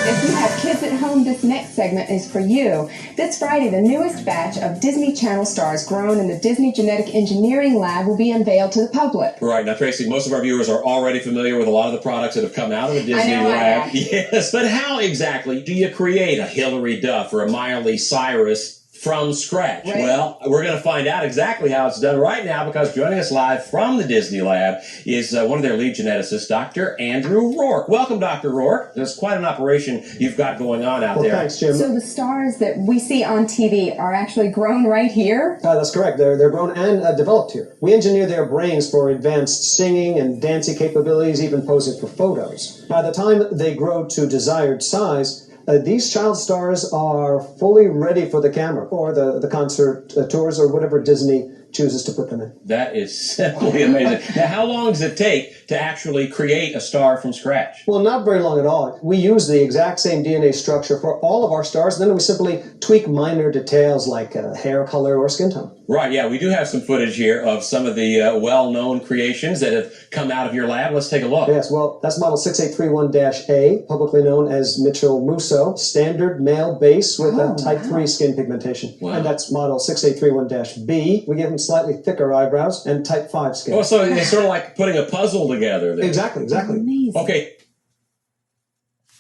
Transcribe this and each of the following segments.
If you have kids at home, this next segment is for you. This Friday, the newest batch of Disney Channel stars grown in the Disney Genetic Engineering Lab will be unveiled to the public. Right. Now, Tracy, most of our viewers are already familiar with a lot of the products that have come out of the Disney Lab. Yes, but how exactly do you create a Hilary Duff or a Miley Cyrus from scratch? Right. Well, we're going to find out exactly how it's done right now, because joining us live from the Disney Lab is one of their lead geneticists, Dr. Andrew Rourke. Welcome, Dr. Rourke. There's quite an operation you've got going on out there. Thanks, Jim. So the stars that we see on TV are actually grown right here? That's correct. They're grown and developed here. We engineer their brains for advanced singing and dancing capabilities, even posing for photos. By the time they grow to desired size, these child stars are fully ready for the camera or the concert tours or whatever Disney chooses to put them in. That is simply amazing. Now, how long does it take to actually create a star from scratch? Well, not very long at all. We use the exact same DNA structure for all of our stars, and then we simply tweak minor details like hair color or skin tone. Right, yeah, we do have some footage here of some of the well-known creations that have come out of your lab. Let's take a look. Yes, well, that's model 6831-A, publicly known as Mitchell Musso, standard male base with a type 3 skin pigmentation. Wow. And that's model 6831-B. We give him slightly thicker eyebrows and type 5 skin. Oh, so it's sort of like putting a puzzle together there. Exactly. Amazing. Okay.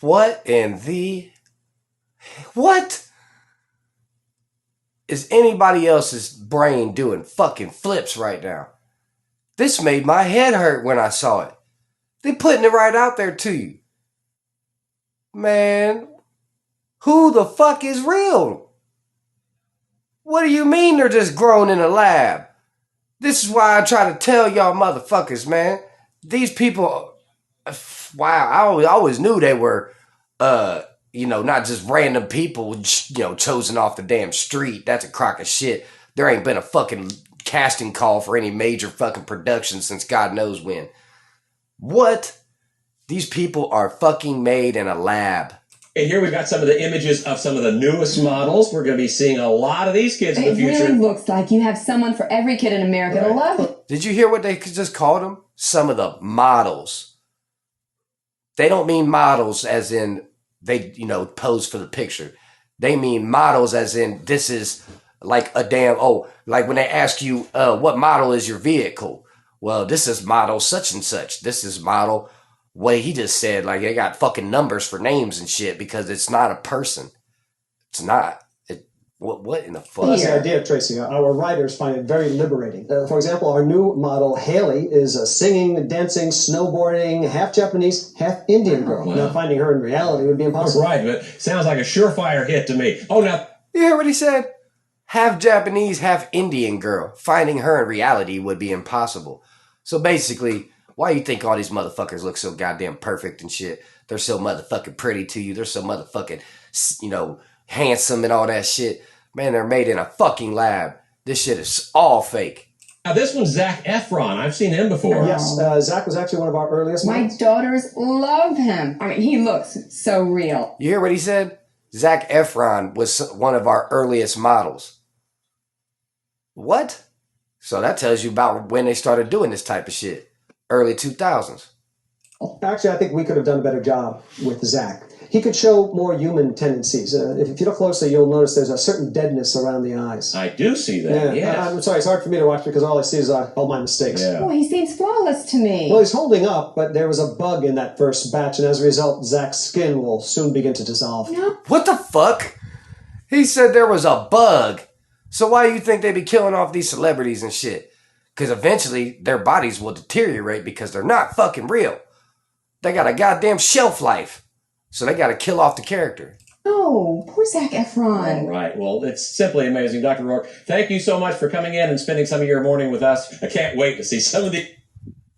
What in the... What? Is anybody else's brain doing fucking flips right now? This made my head hurt when I saw it. They putting it right out there to you. Man, who the fuck is real? What do you mean they're just grown in a lab? This is why I try to tell y'all motherfuckers, man. These people, wow, I always knew they were, not just random people, chosen off the damn street. That's a crock of shit. There ain't been a fucking casting call for any major fucking production since God knows when. What? These people are fucking made in a lab. And here we've got some of the images of some of the newest models. We're going to be seeing a lot of these kids in the future. It really looks like you have someone for every kid in America to love it. Did you hear what they just called them? Some of the models. They don't mean models as in they, pose for the picture. They mean models as in this is like a damn, like when they ask you, what model is your vehicle? Well, this is model such and such. This is model, what he just said, like they got fucking numbers for names and shit because it's not a person. It's not. What in the fuck? Well, that's the idea, Tracy. Our writers find it very liberating. For example, our new model, Haley, is a singing, dancing, snowboarding, half Japanese, half Indian girl. Wow. Now, finding her in reality would be impossible. Right, but sounds like a surefire hit to me. Oh, now, You hear what he said? Half Japanese, half Indian girl. Finding her in reality would be impossible. So basically, why you think all these motherfuckers look so goddamn perfect and shit? They're so motherfucking pretty to you. They're so motherfucking, handsome and all that shit. Man, they're made in a fucking lab. This shit is all fake. now this one's Zac Efron. I've seen him before. Yes, Zach was actually one of our earliest My models. daughters love him. I mean, he looks so real. You hear what he said? Zac Efron was one of our earliest models. What? So that tells you about when they started doing this type of shit. Early 2000s. Actually, I think we could have done a better job with Zach. He could show more human tendencies. If you look closely, you'll notice there's a certain deadness around the eyes. I do see that, yes. I'm sorry, it's hard for me to watch because all I see is all my mistakes. Yeah. Oh, he seems flawless to me. Well, he's holding up, but there was a bug in that first batch, and as a result, Zach's skin will soon begin to dissolve. No. What the fuck? He said there was a bug. So why do you think they be killing off these celebrities and shit? Because eventually their bodies will deteriorate because they're not fucking real. They got a goddamn shelf life. So they got to kill off the character. Oh, poor Zac Efron. All right. Well, it's simply amazing. Dr. Rourke, thank you so much for coming in and spending some of your morning with us. I can't wait to see some of the...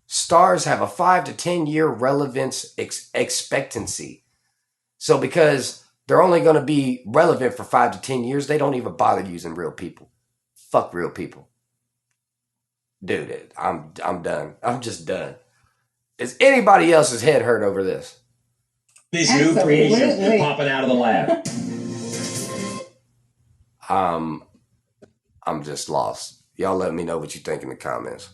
Stars have a 5 to 10 year relevance expectancy. So because they're only going to be relevant for 5 to 10 years, they don't even bother using real people. Fuck real people. Dude, I'm done. I'm just done. Is anybody else's head hurt over this? These new creations Absolutely. popping out of the lab. I'm just lost. Y'all let me know what you think in the comments.